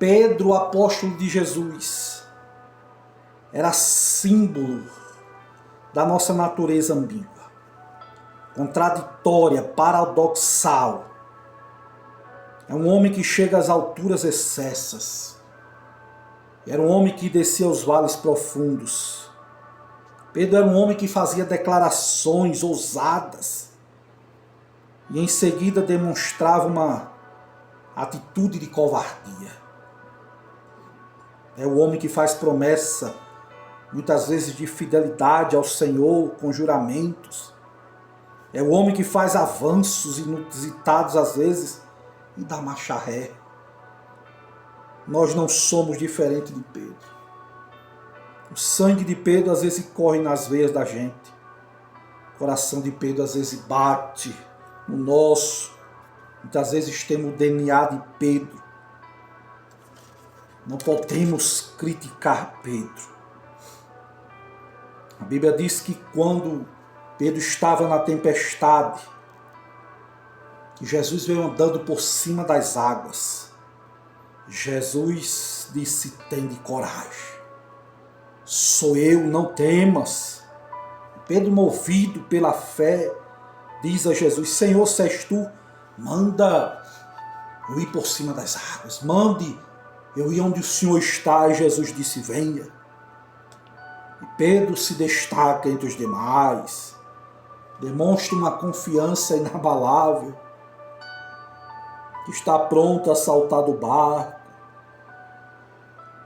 Pedro, apóstolo de Jesus, era símbolo da nossa natureza ambígua, contraditória, paradoxal. É um homem que chega às alturas excessas. Era um homem que descia aos vales profundos. Pedro era um homem que fazia declarações ousadas e em seguida demonstrava uma atitude de covardia. É o homem que faz promessa, muitas vezes de fidelidade ao Senhor, com juramentos. É o homem que faz avanços inusitados às vezes e dá marcha ré. Nós não somos diferentes de Pedro. O sangue de Pedro às vezes corre nas veias da gente. O coração de Pedro às vezes bate no nosso. Muitas vezes temos o DNA de Pedro. Não podemos criticar Pedro. A Bíblia diz que quando Pedro estava na tempestade, que Jesus veio andando por cima das águas, Jesus disse: "Tende coragem. Sou eu, não temas." Pedro, movido pela fé, diz a Jesus: "Senhor, se és tu, manda eu ir por cima das águas. Mande eu ir onde o Senhor está." E Jesus disse: "Venha." E Pedro se destaca entre os demais, demonstra uma confiança inabalável, que está pronto a saltar do barco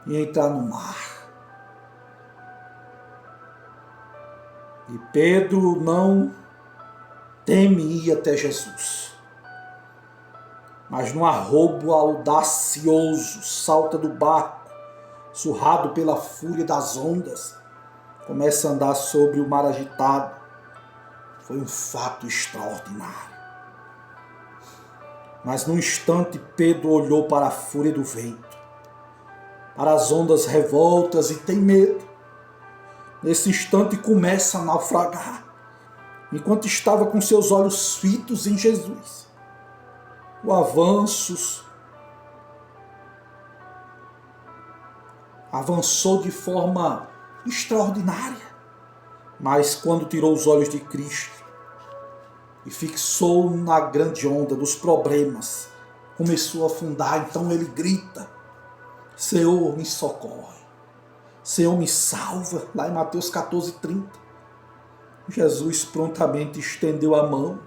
e entrar no mar. E Pedro não teme ir até Jesus, mas num arrobo audacioso, salta do barco, surrado pela fúria das ondas, começa a andar sobre o mar agitado. Foi um fato extraordinário. Mas num instante Pedro olhou para a fúria do vento, para as ondas revoltas, e tem medo. Nesse instante começa a naufragar, enquanto estava com seus olhos fitos em Jesus. O avançou de forma extraordinária, mas quando tirou os olhos de Cristo e fixou na grande onda dos problemas, começou a afundar. Então ele grita: "Senhor, me socorre. Senhor, me salva." Lá em Mateus 14:30. Jesus prontamente estendeu a mão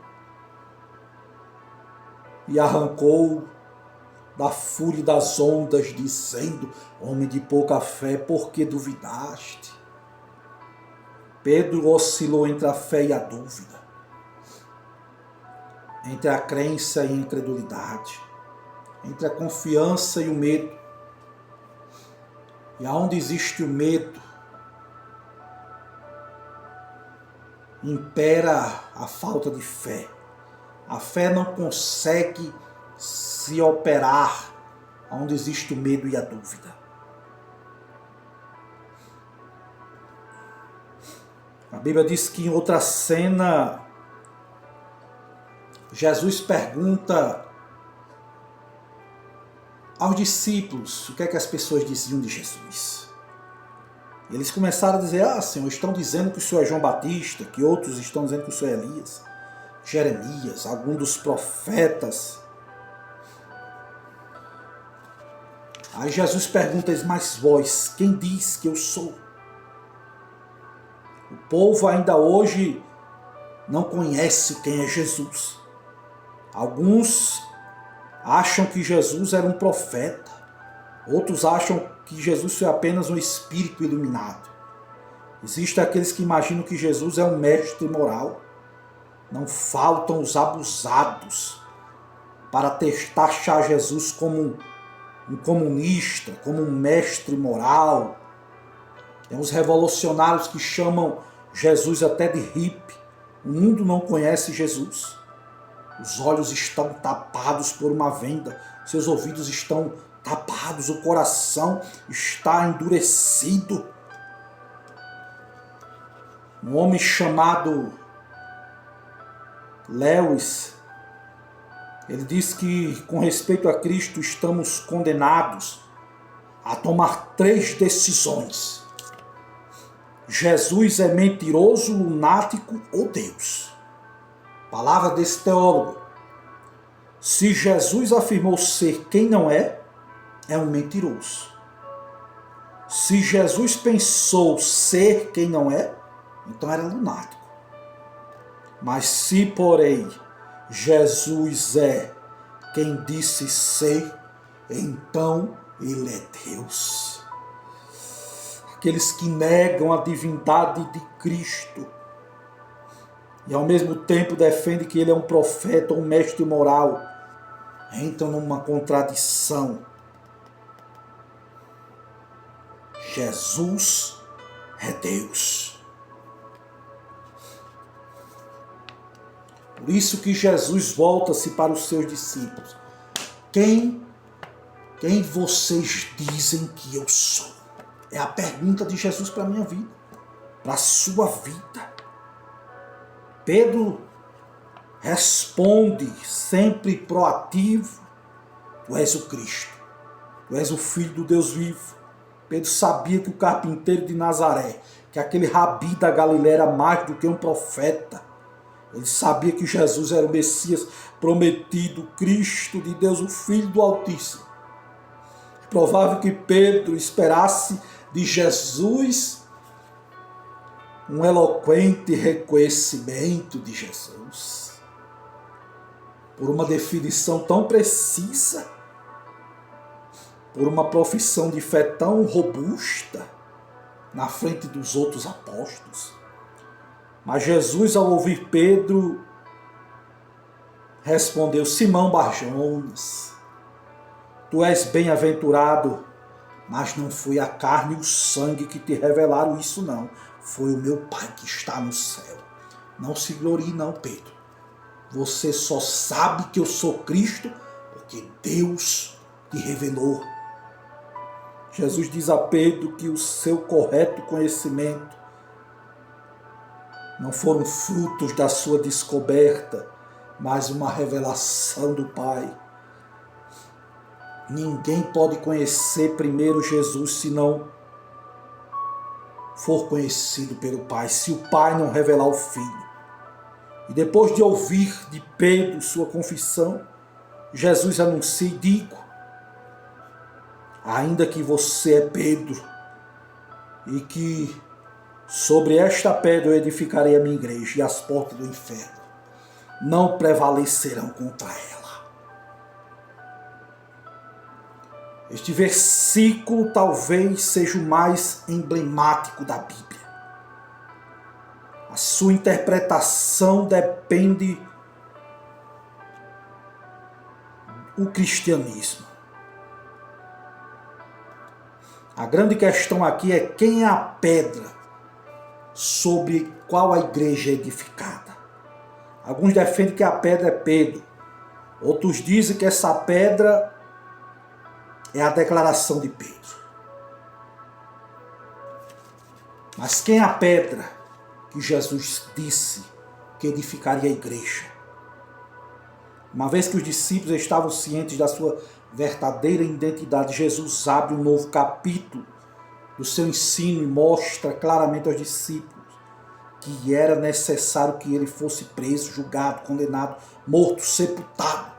e arrancou da fúria das ondas, dizendo: "Homem de pouca fé, por que duvidaste?" Pedro oscilou entre a fé e a dúvida, entre a crença e a incredulidade, entre a confiança e o medo. E aonde existe o medo, impera a falta de fé. A fé não consegue se operar onde existe o medo e a dúvida. A Bíblia diz que em outra cena, Jesus pergunta aos discípulos o que é que as pessoas diziam de Jesus. Eles começaram a dizer: "Ah, Senhor, estão dizendo que o Senhor é João Batista, que outros estão dizendo que o Senhor é Elias, Jeremias, algum dos profetas." Aí Jesus pergunta: "Mas vós, quem diz que eu sou?" O povo ainda hoje não conhece quem é Jesus. Alguns acham que Jesus era um profeta. Outros acham que Jesus foi apenas um espírito iluminado. Existem aqueles que imaginam que Jesus é um mestre moral. Não faltam os abusados para taxar Jesus como um comunista, como um mestre moral. Tem os revolucionários que chamam Jesus até de hippie. O mundo não conhece Jesus. Os olhos estão tapados por uma venda, seus ouvidos estão tapados, o coração está endurecido. Um homem chamado Lewis, ele diz que com respeito a Cristo estamos condenados a tomar 3 decisões. Jesus é mentiroso, lunático ou Deus? Palavra desse teólogo. Se Jesus afirmou ser quem não é um mentiroso. Se Jesus pensou ser quem não é, então era lunático. Mas se, porém, Jesus é quem disse ser, então ele é Deus. Aqueles que negam a divindade de Cristo e ao mesmo tempo defendem que ele é um profeta ou um mestre moral, entram numa contradição. Jesus é Deus. Por isso que Jesus volta-se para os seus discípulos. Quem vocês dizem que eu sou? É a pergunta de Jesus para a minha vida, para a sua vida. Pedro responde sempre proativo: Tu és o Cristo, Tu és o Filho do Deus vivo. Pedro sabia que o carpinteiro de Nazaré, que aquele rabi da Galileia era mais do que um profeta. Ele sabia que Jesus era o Messias prometido, Cristo de Deus, o Filho do Altíssimo. É provável que Pedro esperasse de Jesus um eloquente reconhecimento de Jesus, por uma definição tão precisa, por uma profissão de fé tão robusta na frente dos outros apóstolos. Mas Jesus, ao ouvir Pedro, respondeu: Simão Barjonas, tu és bem-aventurado, mas não foi a carne e o sangue que te revelaram isso, não. Foi o meu Pai que está no céu. Não se glorie, não, Pedro. Você só sabe que eu sou Cristo porque Deus te revelou. Jesus diz a Pedro que o seu correto conhecimento não foram frutos da sua descoberta, mas uma revelação do Pai. Ninguém pode conhecer primeiro Jesus se não for conhecido pelo Pai, se o Pai não revelar o Filho. E depois de ouvir de Pedro sua confissão, Jesus anuncia e digo: ainda que você é Pedro, e que sobre esta pedra eu edificarei a minha igreja, e as portas do inferno não prevalecerão contra ela. Este versículo talvez seja o mais emblemático da Bíblia. A sua interpretação depende do cristianismo. A grande questão aqui é quem é a pedra sobre qual a igreja é edificada. Alguns defendem que a pedra é Pedro. Outros dizem que essa pedra é a declaração de Pedro. Mas quem é a pedra que Jesus disse que edificaria a igreja? Uma vez que os discípulos estavam cientes da sua verdadeira identidade, Jesus abre um novo capítulo do seu ensino e mostra claramente aos discípulos que era necessário que ele fosse preso, julgado, condenado, morto, sepultado.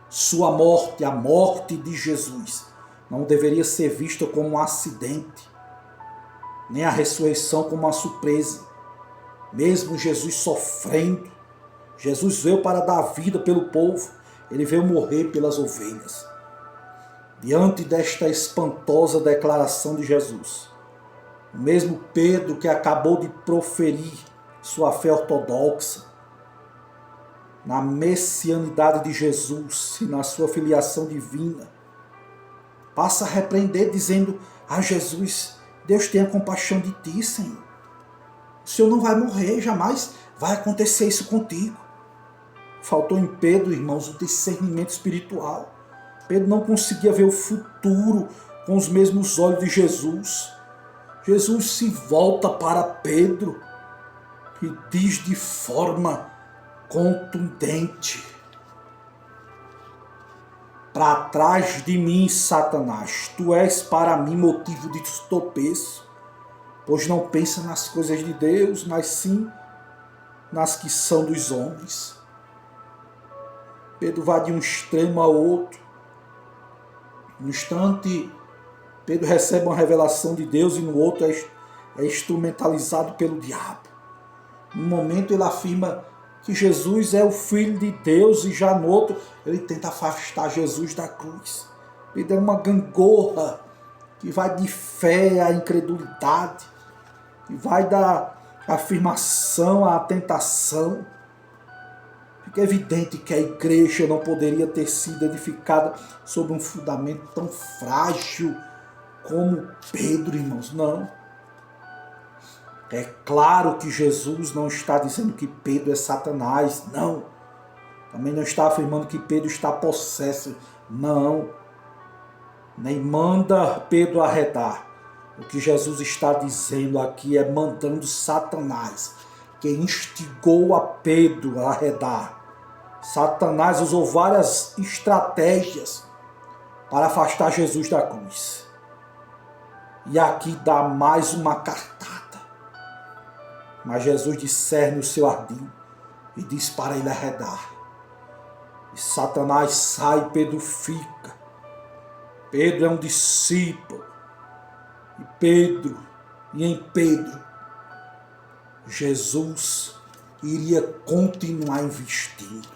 Sua morte, a morte de Jesus, não deveria ser vista como um acidente, nem a ressurreição como uma surpresa. Mesmo Jesus sofrendo, Jesus veio para dar vida pelo povo, ele veio morrer pelas ovelhas. Diante desta espantosa declaração de Jesus, o mesmo Pedro que acabou de proferir sua fé ortodoxa na messianidade de Jesus e na sua filiação divina, passa a repreender dizendo: Jesus, Deus tenha compaixão de ti, Senhor. O Senhor não vai morrer, jamais vai acontecer isso contigo. Faltou em Pedro, irmãos, o discernimento espiritual. Pedro não conseguia ver o futuro com os mesmos olhos de Jesus. Jesus se volta para Pedro e diz de forma contundente: para trás de mim, Satanás, tu és para mim motivo de tropeço, pois não pensa nas coisas de Deus, mas sim nas que são dos homens. Pedro vai de um extremo ao outro. No instante, Pedro recebe uma revelação de Deus e no outro é instrumentalizado pelo diabo. No momento ele afirma que Jesus é o Filho de Deus e já no outro ele tenta afastar Jesus da cruz. Pedro é uma gangorra que vai de fé à incredulidade, que vai da afirmação à tentação. Fica evidente que a igreja não poderia ter sido edificada sobre um fundamento tão frágil como Pedro, irmãos. Não. É claro que Jesus não está dizendo que Pedro é Satanás. Não. Também não está afirmando que Pedro está possesso. Não. Nem manda Pedro arredar. O que Jesus está dizendo aqui é mandando Satanás, que instigou a Pedro a arredar. Satanás usou várias estratégias para afastar Jesus da cruz. E aqui dá mais uma cartada. Mas Jesus discerne o seu ardil e diz para ele arredar. E Satanás sai, Pedro fica. Pedro é um discípulo. E em Pedro, Jesus iria continuar investindo.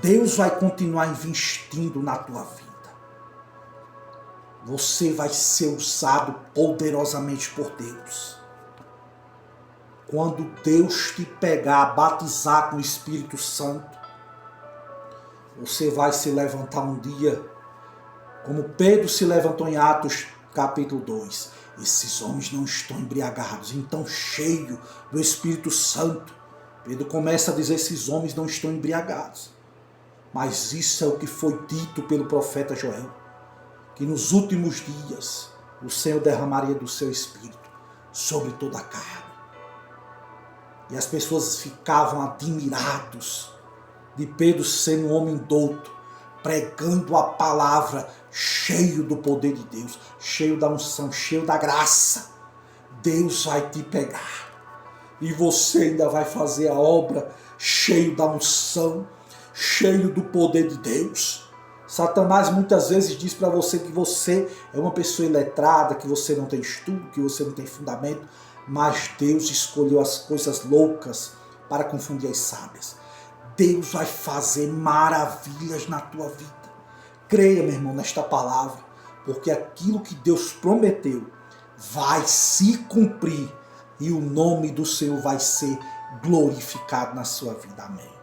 Deus vai continuar investindo na tua vida. Você vai ser usado poderosamente por Deus. Quando Deus te pegar, batizar com o Espírito Santo, você vai se levantar um dia, como Pedro se levantou em Atos capítulo 2. Esses homens não estão embriagados, então cheio do Espírito Santo. Pedro começa a dizer, esses homens não estão embriagados. Mas isso é o que foi dito pelo profeta Joel, que nos últimos dias o Senhor derramaria do seu Espírito sobre toda a carne. E as pessoas ficavam admirados de Pedro sendo um homem douto, pregando a palavra, cheio do poder de Deus, cheio da unção, cheio da graça. Deus vai te pegar e você ainda vai fazer a obra cheio da unção, cheio do poder de Deus. Satanás muitas vezes diz para você que você é uma pessoa iletrada, que você não tem estudo, que você não tem fundamento, mas Deus escolheu as coisas loucas para confundir as sábias. Deus vai fazer maravilhas na tua vida. Creia, meu irmão, nesta palavra, porque aquilo que Deus prometeu vai se cumprir e o nome do Senhor vai ser glorificado na sua vida. Amém.